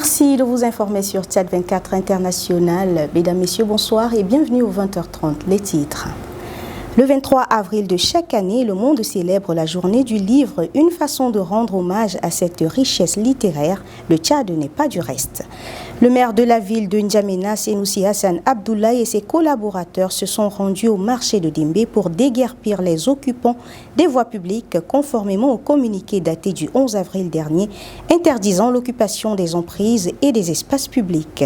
Merci de vous informer sur Tchad 24 International. Mesdames, Messieurs, bonsoir et bienvenue aux 20h30. Les titres. Le 23 avril de chaque année, le monde célèbre la journée du livre, une façon de rendre hommage à cette richesse littéraire. Le Tchad n'est pas du reste. Le maire de la ville de N'Djamena, Senoussi Hassan Abdoulaye, et ses collaborateurs se sont rendus au marché de Dembé pour déguerpir les occupants des voies publiques conformément au communiqué daté du 11 avril dernier interdisant l'occupation des emprises et des espaces publics.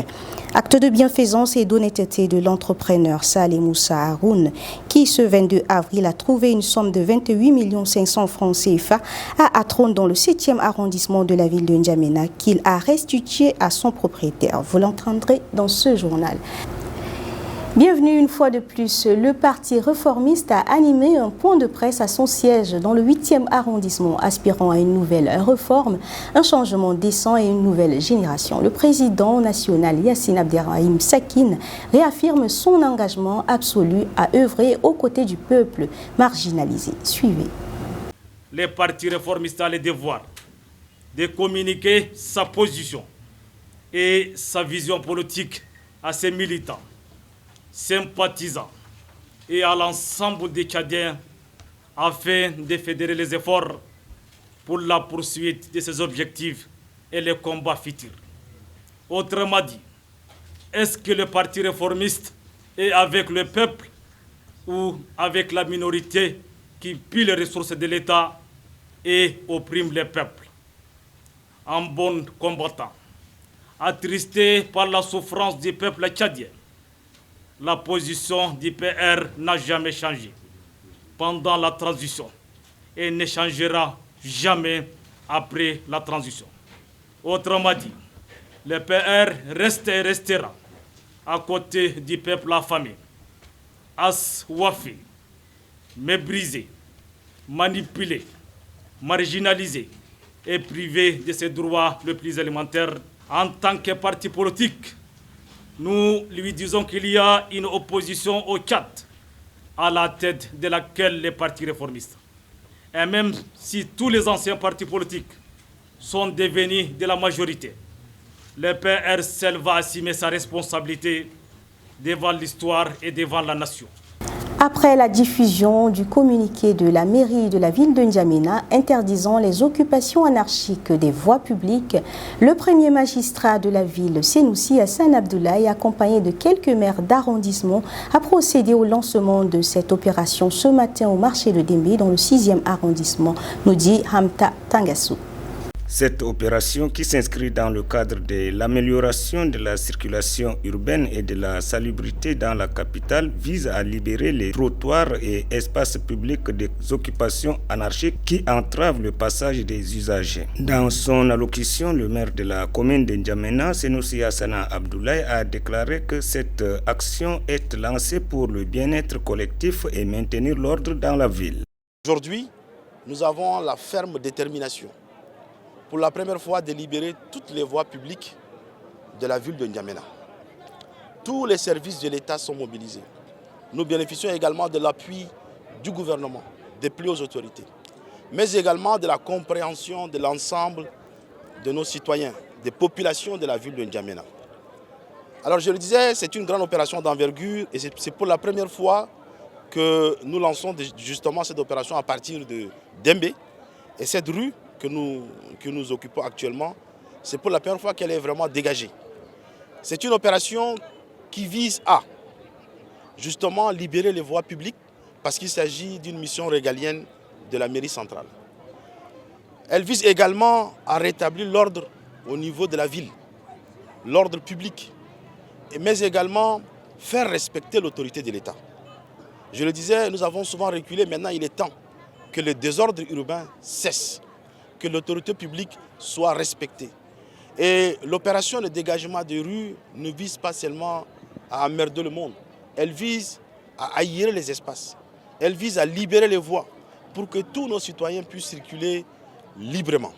Acte de bienfaisance et d'honnêteté de l'entrepreneur Saleh Moussa Haroun qui, ce 22 avril, a trouvé une somme de 28 500 francs CFA à Atron dans le 7e arrondissement de la ville de N'Djamena qu'il a restitué à son propriétaire. Vous l'entendrez dans ce journal. Bienvenue une fois de plus. Le Parti réformiste a animé un point de presse à son siège dans le 8e arrondissement, aspirant à une nouvelle réforme, un changement décent et une nouvelle génération. Le président national Yassine Abderrahim Sakine réaffirme son engagement absolu à œuvrer aux côtés du peuple marginalisé. Suivez. Le Parti réformiste a le devoir de communiquer sa position et sa vision politique à ses militants, sympathisants et à l'ensemble des Tchadiens afin de fédérer les efforts pour la poursuite de ses objectifs et les combats futurs. Autrement dit, est-ce que le Parti réformiste est avec le peuple ou avec la minorité qui pille les ressources de l'État et opprime le peuple? En bon combattant, attristé par la souffrance du peuple tchadien, la position du PR n'a jamais changé pendant la transition et ne changera jamais après la transition. Autrement dit, le PR reste et restera à côté du peuple affamé, assoiffé, méprisé, manipulé, marginalisé et privé de ses droits les plus élémentaires. En tant que parti politique, nous lui disons qu'il y a une opposition au Tchad, à la tête de laquelle les partis réformistes. Et même si tous les anciens partis politiques sont devenus de la majorité, le PR seul va assumer sa responsabilité devant l'histoire et devant la nation. Après la diffusion du communiqué de la mairie de la ville de N'Djamena interdisant les occupations anarchiques des voies publiques, le premier magistrat de la ville, Senoussi Hassan Abdoulaye, accompagné de quelques maires d'arrondissement, a procédé au lancement de cette opération ce matin au marché de Dembé dans le 6e arrondissement, nous dit Hamta Tangassou. Cette opération, qui s'inscrit dans le cadre de l'amélioration de la circulation urbaine et de la salubrité dans la capitale, vise à libérer les trottoirs et espaces publics des occupations anarchiques qui entravent le passage des usagers. Dans son allocution, le maire de la commune de N'Djamena, Senoussi Hassan Abdoulaye, a déclaré que cette action est lancée pour le bien-être collectif et maintenir l'ordre dans la ville. Aujourd'hui, nous avons la ferme détermination pour la première fois de libérer toutes les voies publiques de la ville de N'Djamena. Tous les services de l'État sont mobilisés. Nous bénéficions également de l'appui du gouvernement, des plus hautes autorités, mais également de la compréhension de l'ensemble de nos citoyens, des populations de la ville de N'Djamena. Alors je le disais, c'est une grande opération d'envergure et c'est pour la première fois que nous lançons justement cette opération à partir de Dembé. Et cette rue que nous occupons actuellement, c'est pour la première fois qu'elle est vraiment dégagée. C'est une opération qui vise à justement libérer les voies publiques parce qu'il s'agit d'une mission régalienne de la mairie centrale. Elle vise également à rétablir l'ordre au niveau de la ville, l'ordre public, mais également faire respecter l'autorité de l'État. Je le disais, nous avons souvent reculé, maintenant il est temps que le désordre urbain cesse, que l'autorité publique soit respectée. Et l'opération de dégagement des rues ne vise pas seulement à emmerder le monde, elle vise à aérer les espaces, elle vise à libérer les voies pour que tous nos citoyens puissent circuler librement.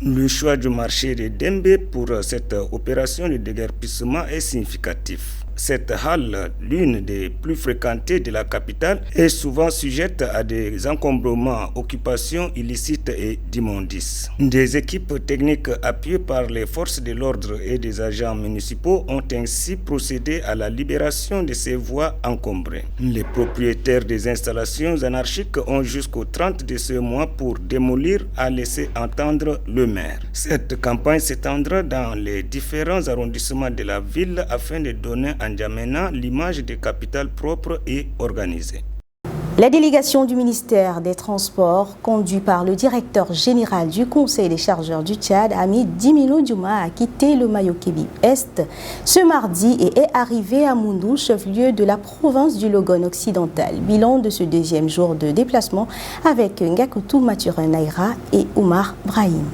Le choix du marché de Dembé pour cette opération de déguerpissement est significatif. Cette halle, l'une des plus fréquentées de la capitale, est souvent sujette à des encombrements, occupations illicites et d'immondices. Des équipes techniques appuyées par les forces de l'ordre et des agents municipaux ont ainsi procédé à la libération de ces voies encombrées. Les propriétaires des installations anarchiques ont jusqu'au 30 de ce mois pour démolir, a laissé entendre le maire. Cette campagne s'étendra dans les différents arrondissements de la ville afin de donner à N'Djamena l'image de capitale propre et organisée. La délégation du ministère des Transports, conduite par le directeur général du Conseil des chargeurs du Tchad, Hamid Djimino Diouma, a quitté le Mayo-Kébi Est ce mardi et est arrivé à Moundou, chef-lieu de la province du Logone occidental. Bilan de ce deuxième jour de déplacement avec Ngakutu Mathurin Naïra et Oumar Brahim.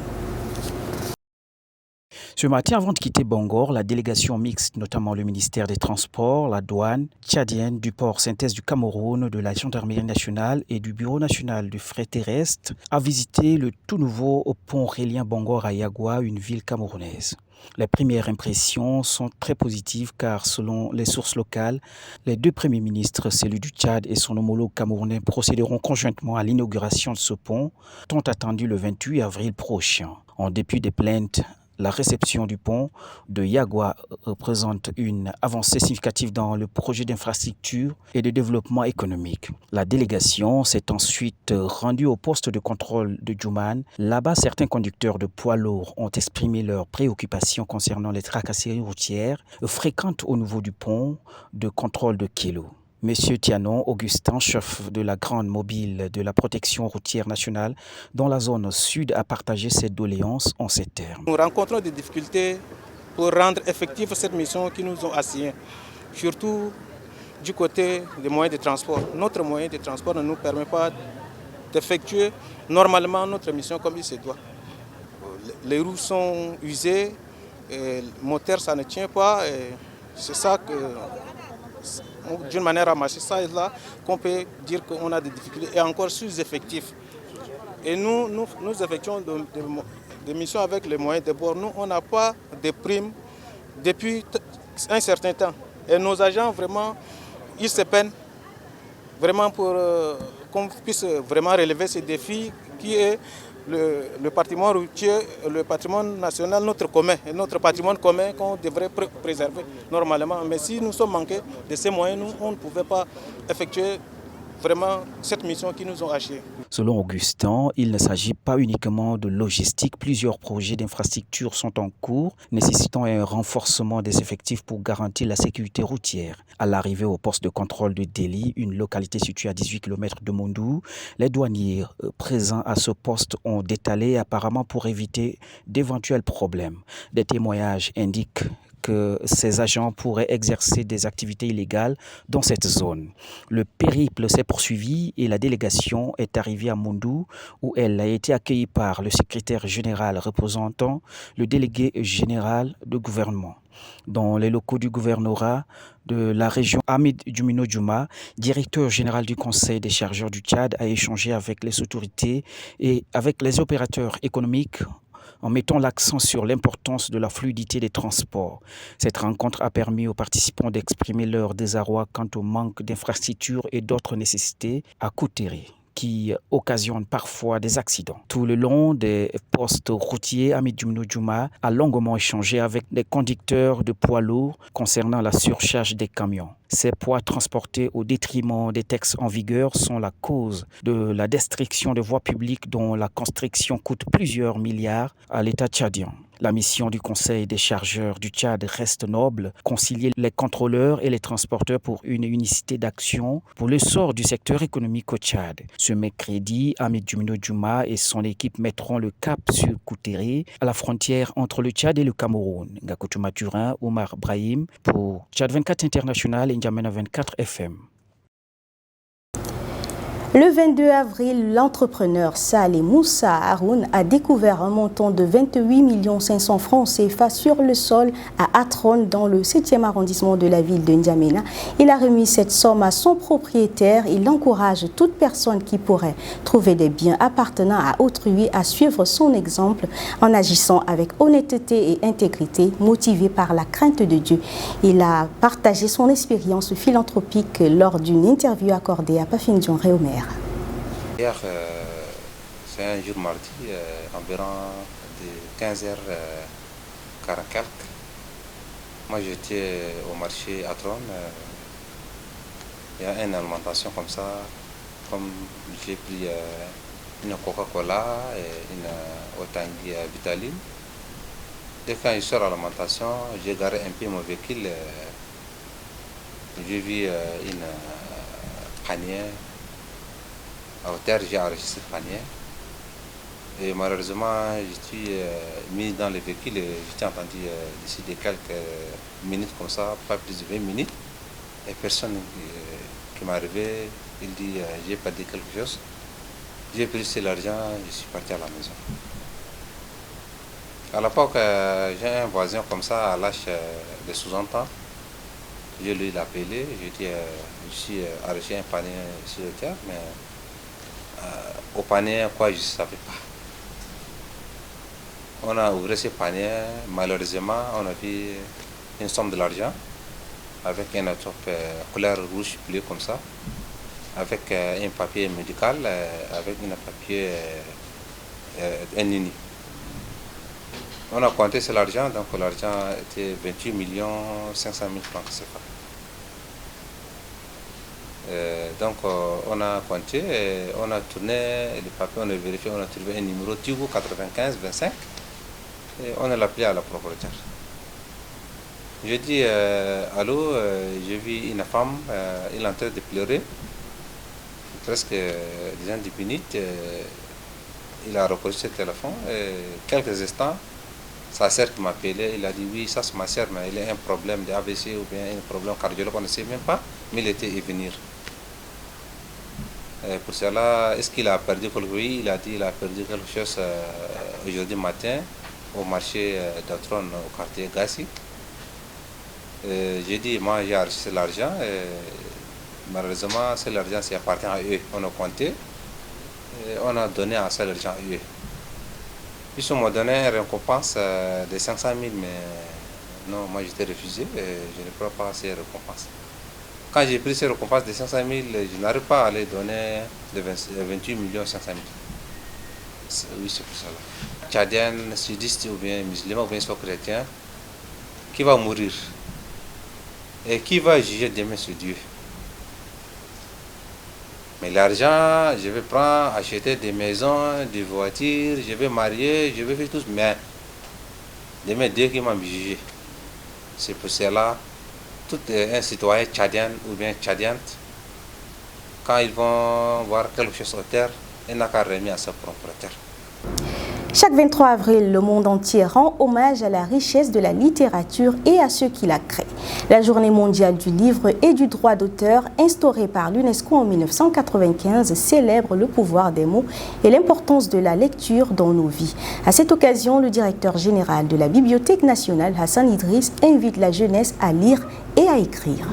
Ce matin, avant de quitter Bangor, la délégation mixte, notamment le ministère des Transports, la douane tchadienne, du port Synthèse du Cameroun, de la Gendarmerie nationale et du Bureau national du fret terrestre, a visité le tout nouveau pont reliant Bangor à Yagua, une ville camerounaise. Les premières impressions sont très positives car, selon les sources locales, les deux premiers ministres, celui du Tchad et son homologue camerounais, procéderont conjointement à l'inauguration de ce pont, tant attendu le 28 avril prochain. En dépit des plaintes, la réception du pont de Yagua représente une avancée significative dans le projet d'infrastructure et de développement économique. La délégation s'est ensuite rendue au poste de contrôle de Djouman. Là-bas, certains conducteurs de poids lourds ont exprimé leurs préoccupations concernant les tracasseries routières fréquentes au niveau du pont de contrôle de Kilo. Monsieur Tianon Augustin, chef de la grande mobile de la protection routière nationale dans la zone sud, a partagé ses doléances en ces termes. Nous rencontrons des difficultés pour rendre effective cette mission qui nous ont assignée, surtout du côté des moyens de transport. Notre moyen de transport ne nous permet pas d'effectuer normalement notre mission comme il se doit. Les roues sont usées, et le moteur ça ne tient pas, c'est ça que... D'une manière à marcher, ça et là, qu'on peut dire qu'on a des difficultés et encore sous-effectifs. Et nous effectuons des missions avec les moyens de bord. Nous, on n'a pas de primes depuis un certain temps. Et nos agents, vraiment, ils se peinent vraiment pour qu'on puisse vraiment relever ces défis qui est le patrimoine routier, le patrimoine national, notre patrimoine commun qu'on devrait préserver normalement. Mais si nous sommes manqués de ces moyens, on ne pouvait pas effectuer vraiment cette mission qui nous ont achetés. Selon Augustin, il ne s'agit pas uniquement de logistique. Plusieurs projets d'infrastructure sont en cours, nécessitant un renforcement des effectifs pour garantir la sécurité routière. À l'arrivée au poste de contrôle de Deli, une localité située à 18 km de Moundou, les douaniers présents à ce poste ont détalé apparemment pour éviter d'éventuels problèmes. Des témoignages indiquent que ces agents pourraient exercer des activités illégales dans cette zone. Le périple s'est poursuivi et la délégation est arrivée à Moundou où elle a été accueillie par le secrétaire général représentant le délégué général de gouvernement. Dans les locaux du gouvernorat de la région, Hamid Djimino Diouma, directeur général du Conseil des chargeurs du Tchad, a échangé avec les autorités et avec les opérateurs économiques en mettant l'accent sur l'importance de la fluidité des transports. Cette rencontre a permis aux participants d'exprimer leur désarroi quant au manque d'infrastructures et d'autres nécessités à Koutéré, qui occasionnent parfois des accidents. Tout le long des postes routiers, Hamid Djimino Diouma a longuement échangé avec des conducteurs de poids lourds concernant la surcharge des camions. Ces poids transportés au détriment des textes en vigueur sont la cause de la destruction de voies publiques dont la construction coûte plusieurs milliards à l'État tchadien. La mission du Conseil des chargeurs du Tchad reste noble, concilier les contrôleurs et les transporteurs pour une unicité d'action pour le sort du secteur économique au Tchad. Ce mercredi, Hamid Djimino Diouma et son équipe mettront le cap sur Koutéré, à la frontière entre le Tchad et le Cameroun. Ngakutu Mathurin, Oumar Brahim pour Tchad 24 International et N'Djamena 24 FM. Le 22 avril, l'entrepreneur Saleh Moussa Haroun a découvert un montant de 28 500 000 francs CFA sur le sol à Atron, dans le 7e arrondissement de la ville de N'Djamena. Il a remis cette somme à son propriétaire. Il encourage toute personne qui pourrait trouver des biens appartenant à autrui à suivre son exemple en agissant avec honnêteté et intégrité, motivé par la crainte de Dieu. Il a partagé son expérience philanthropique lors d'une interview accordée à Pafindion Réomer. Hier, c'est un jour mardi, environ de 15h40. Moi, j'étais au marché à Tron. Il y a une alimentation comme ça. Comme j'ai pris une Coca-Cola et une Otangi Vitaline. Dès quand je sors à l'alimentation, j'ai garé un peu mon véhicule. J'ai vu une panier. À hauteur, j'ai enregistré le panier. Et malheureusement, je suis mis dans le véhicule et j'étais entendu d'ici de quelques minutes comme ça, pas plus de 20 minutes. Et personne qui m'est arrivé, il dit j'ai perdu quelque chose. J'ai pris l'argent, je suis parti à la maison. À l'époque, j'ai un voisin comme ça à l'âge de 60 ans. Je lui ai appelé, j'ai dit je suis arraché un panier sur le terre, mais au panier, quoi, je ne savais pas. On a ouvert ce panier, malheureusement, on a vu une somme de l'argent avec une enveloppe couleur rouge bleu comme ça, avec un papier médical, avec un papier, un nini. On a compté sur l'argent, donc l'argent était 28 500 000 francs CFA. Donc on a compté, on a tourné les papiers, on a vérifié, on a trouvé un numéro Tigo 95 25 et on a appelé à la propriétaire. J'ai dit allô, j'ai vu une femme, elle est en train de pleurer, presque déjà 10 minutes, il a reconnu ce téléphone et quelques instants, sa sœur qui m'a appelé, il a dit oui, ça c'est ma sœur, mais il a un problème d'AVC ou bien un problème cardiologique, on ne sait même pas, mais il était à venir. Pour cela, est-ce qu'il a perdu quelque chose? Il a dit qu'il a perdu quelque chose aujourd'hui matin au marché d'Atron au quartier Gassi. J'ai dit, moi j'ai arraché l'argent, malheureusement, c'est l'argent qui appartient à eux. On a compté, et on a donné à ça l'argent à eux. Ils m'ont donné une récompense de 500 000, mais non, moi j'étais refusé, et je ne prends pas ces récompenses. Quand j'ai pris ces récompenses de 500 000, je n'arrive pas à les donner de 28 500 000. Oui, c'est pour cela. Tchadien, sudiste ou bien musulman ou bien soit chrétien, qui va mourir et qui va juger demain sur Dieu. Mais l'argent, je vais prendre, acheter des maisons, des voitures, je vais marier, je vais faire tout, mais demain Dieu qui m'a jugé. C'est pour cela. Tout un citoyen tchadien ou bien tchadienne, quand ils vont voir quelque chose au terre, il n'a qu'à remettre à sa propriétaire. Chaque 23 avril, le monde entier rend hommage à la richesse de la littérature et à ceux qui la créent. La Journée mondiale du livre et du droit d'auteur, instaurée par l'UNESCO en 1995, célèbre le pouvoir des mots et l'importance de la lecture dans nos vies. À cette occasion, le directeur général de la Bibliothèque nationale, Hassan Idriss, invite la jeunesse à lire et à écrire.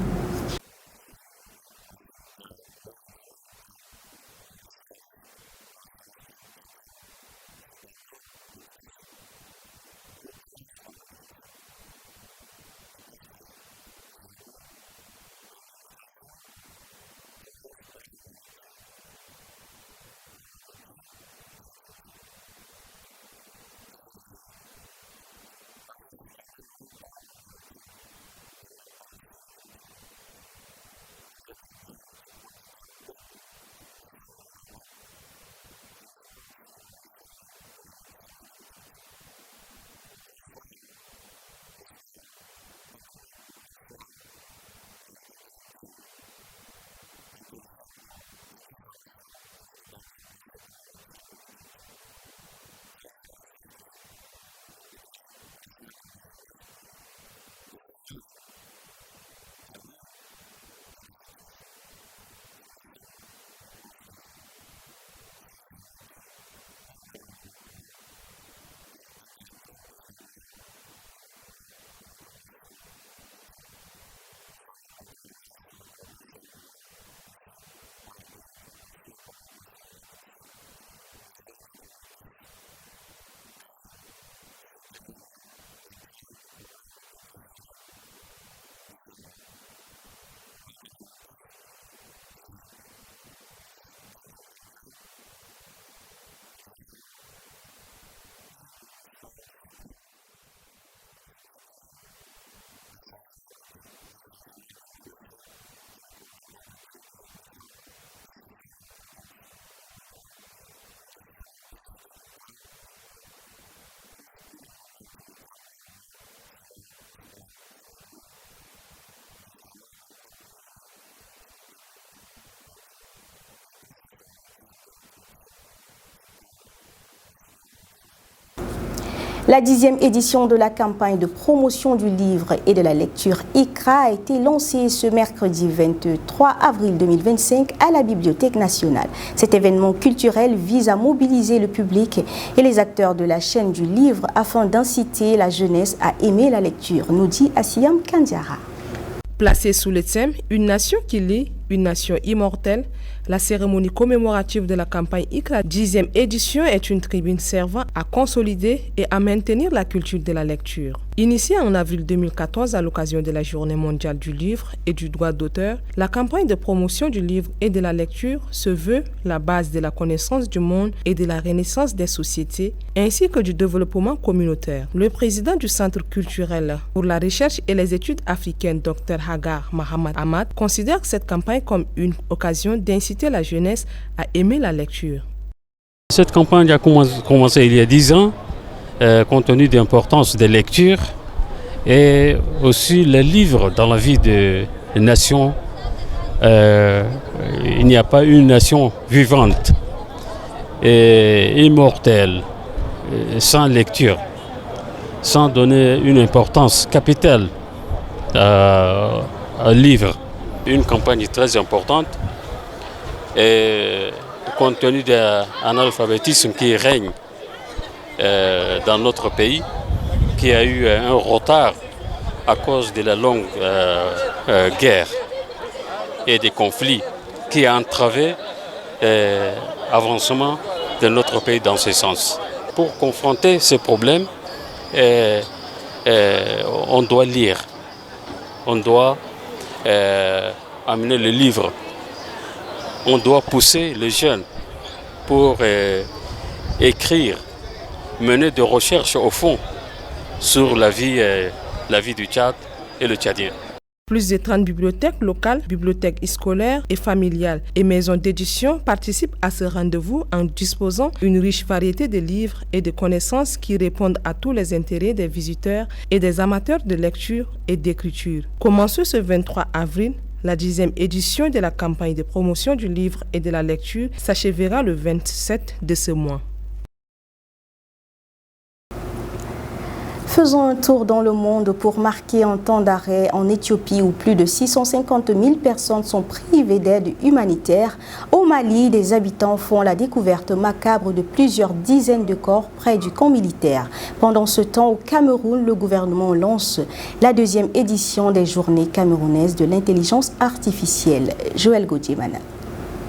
La 10e édition de la campagne de promotion du livre et de la lecture ICRA a été lancée ce mercredi 23 avril 2025 à la Bibliothèque nationale. Cet événement culturel vise à mobiliser le public et les acteurs de la chaîne du livre afin d'inciter la jeunesse à aimer la lecture, nous dit Assiyam Kandiara. Placée sous le thème « Une nation qui lit, une nation immortelle », la cérémonie commémorative de la campagne ICRA 10e édition est une tribune servant à consolider et à maintenir la culture de la lecture. Initiée en avril 2014 à l'occasion de la Journée mondiale du livre et du droit d'auteur, la campagne de promotion du livre et de la lecture se veut la base de la connaissance du monde et de la renaissance des sociétés, ainsi que du développement communautaire. Le président du Centre culturel pour la recherche et les études africaines, Dr Hagar Mahamad Ahmad, considère cette campagne comme une occasion d'inciter la jeunesse à aimer la lecture. Cette campagne a commencé il y a 10 ans, compte tenu de l'importance des lectures et aussi les livres dans la vie des nations. Il n'y a pas une nation vivante et immortelle sans lecture, sans donner une importance capitale à un livre. Une campagne très importante et compte tenu de l'analphabétisme qui règne dans notre pays, qui a eu un retard à cause de la longue guerre et des conflits qui a entravé l'avancement de notre pays dans ce sens. Pour confronter ces problèmes, on doit lire, on doit amener le livre, on doit pousser les jeunes pour écrire, mener des recherches au fond sur la vie du Tchad et le Tchadien. Plus de 30 bibliothèques locales, bibliothèques scolaires et familiales et maisons d'édition participent à ce rendez-vous en disposant d'une riche variété de livres et de connaissances qui répondent à tous les intérêts des visiteurs et des amateurs de lecture et d'écriture. Commencée ce 23 avril, la 10e édition de la campagne de promotion du livre et de la lecture s'achèvera le 27 de ce mois. Faisons un tour dans le monde pour marquer un temps d'arrêt en Éthiopie où plus de 650 000 personnes sont privées d'aide humanitaire. Au Mali, des habitants font la découverte macabre de plusieurs dizaines de corps près du camp militaire. Pendant ce temps, au Cameroun, le gouvernement lance la 2e édition des Journées camerounaises de l'intelligence artificielle. Joël Gauthier-Mana.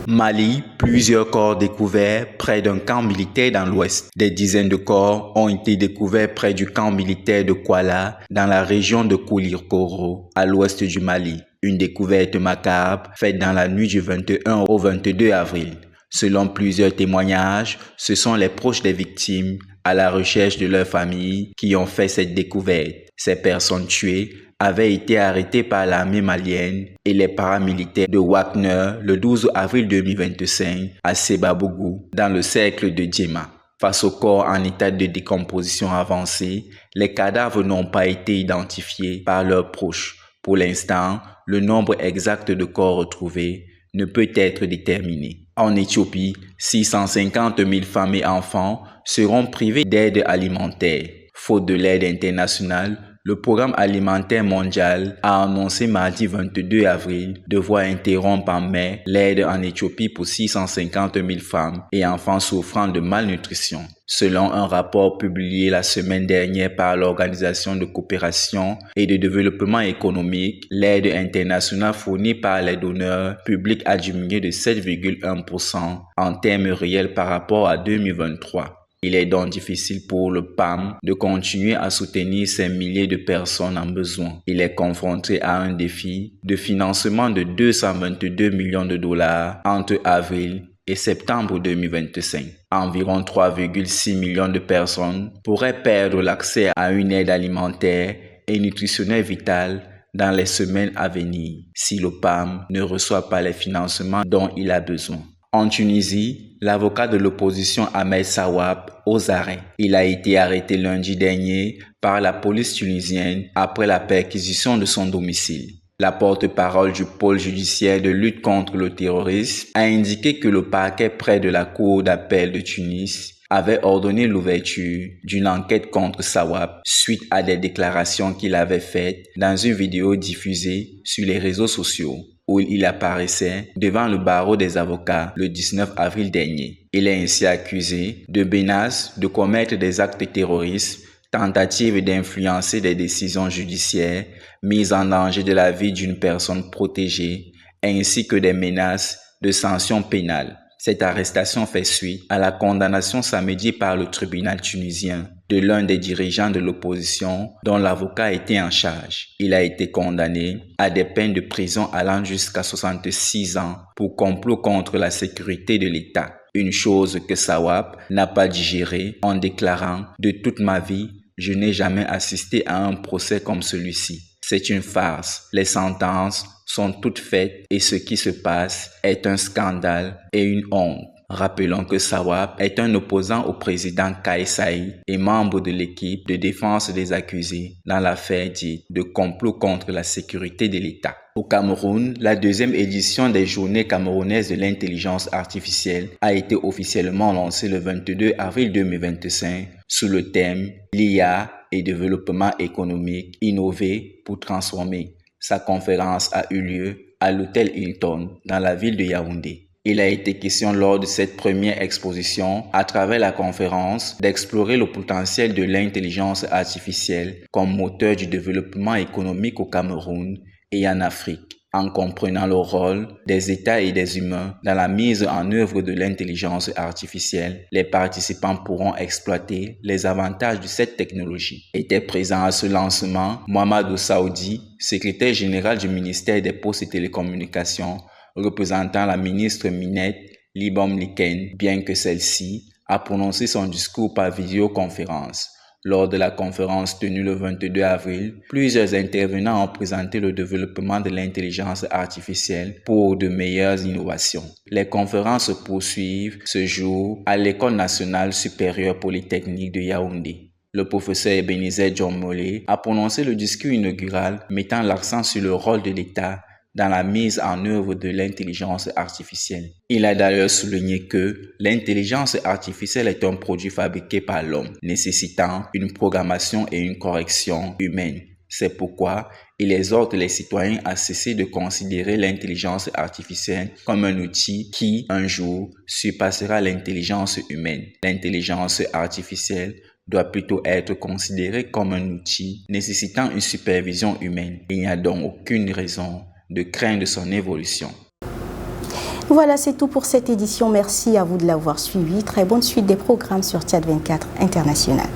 Mali, plusieurs corps découverts près d'un camp militaire dans l'ouest. Des dizaines de corps ont été découverts près du camp militaire de Kouala, dans la région de Koulirkoro, à l'ouest du Mali. Une découverte macabre faite dans la nuit du 21 au 22 avril. Selon plusieurs témoignages, ce sont les proches des victimes, à la recherche de leur famille, qui ont fait cette découverte. Ces personnes tuées avaient été arrêtées par l'armée malienne et les paramilitaires de Wagner le 12 avril 2025 à Sebabougou, dans le cercle de Djema. Face aux corps en état de décomposition avancée, les cadavres n'ont pas été identifiés par leurs proches. Pour l'instant, le nombre exact de corps retrouvés ne peut être déterminé. En Éthiopie, 650 000 femmes et enfants seront privés d'aide alimentaire. Faute de l'aide internationale, le Programme alimentaire mondial a annoncé mardi 22 avril devoir interrompre en mai l'aide en Éthiopie pour 650 000 femmes et enfants souffrant de malnutrition. Selon un rapport publié la semaine dernière par l'Organisation de coopération et de développement économique, l'aide internationale fournie par les donneurs publics a diminué de 7,1% en termes réels par rapport à 2023. Il est donc difficile pour le PAM de continuer à soutenir ces milliers de personnes en besoin. Il est confronté à un défi de financement de 222 millions de dollars entre avril et septembre 2025. Environ 3,6 millions de personnes pourraient perdre l'accès à une aide alimentaire et nutritionnelle vitale dans les semaines à venir si le PAM ne reçoit pas les financements dont il a besoin. En Tunisie, l'avocat de l'opposition Ahmed Sawab aux arrêts. Il a été arrêté lundi dernier par la police tunisienne après la perquisition de son domicile. La porte-parole du pôle judiciaire de lutte contre le terrorisme a indiqué que le parquet près de la cour d'appel de Tunis avait ordonné l'ouverture d'une enquête contre Sawab suite à des déclarations qu'il avait faites dans une vidéo diffusée sur les réseaux sociaux où il apparaissait devant le barreau des avocats le 19 avril dernier. Il est ainsi accusé de menaces, de commettre des actes terroristes, tentative d'influencer des décisions judiciaires, mise en danger de la vie d'une personne protégée, ainsi que des menaces de sanctions pénales. Cette arrestation fait suite à la condamnation samedi par le tribunal tunisien de l'un des dirigeants de l'opposition dont l'avocat était en charge. Il a été condamné à des peines de prison allant jusqu'à 66 ans pour complot contre la sécurité de l'État. Une chose que Sawab n'a pas digérée en déclarant « De toute ma vie, je n'ai jamais assisté à un procès comme celui-ci. C'est une farce. Les sentences sont toutes faites et ce qui se passe est un scandale et une honte. » Rappelons que Sawab est un opposant au président Kais Saied et membre de l'équipe de défense des accusés dans l'affaire dite de complot contre la sécurité de l'État. Au Cameroun, la deuxième édition des Journées camerounaises de l'intelligence artificielle a été officiellement lancée le 22 avril 2025 sous le thème « L'IA et développement économique, innover pour transformer ». Sa conférence a eu lieu à l'hôtel Hilton dans la ville de Yaoundé. Il a été question lors de cette première exposition, à travers la conférence, d'explorer le potentiel de l'intelligence artificielle comme moteur du développement économique au Cameroun et en Afrique. En comprenant le rôle des États et des humains dans la mise en œuvre de l'intelligence artificielle, les participants pourront exploiter les avantages de cette technologie. Était présent à ce lancement Mohamedou Saoudi, secrétaire général du ministère des Postes et Télécommunications, représentant la ministre Minette Libom Liken, bien que celle-ci a prononcé son discours par vidéoconférence. Lors de la conférence tenue le 22 avril, plusieurs intervenants ont présenté le développement de l'intelligence artificielle pour de meilleures innovations. Les conférences se poursuivent ce jour à l'École nationale supérieure polytechnique de Yaoundé. Le professeur Ebenezer John Mollet a prononcé le discours inaugural mettant l'accent sur le rôle de l'État dans la mise en œuvre de l'intelligence artificielle. Il a d'ailleurs souligné que l'intelligence artificielle est un produit fabriqué par l'homme, nécessitant une programmation et une correction humaine. C'est pourquoi il exhorte les citoyens à cesser de considérer l'intelligence artificielle comme un outil qui, un jour, surpassera l'intelligence humaine. L'intelligence artificielle doit plutôt être considérée comme un outil nécessitant une supervision humaine. Il n'y a donc aucune raison de craindre son évolution. Voilà, c'est tout pour cette édition. Merci à vous de l'avoir suivi. Très bonne suite des programmes sur Tchad 24 International.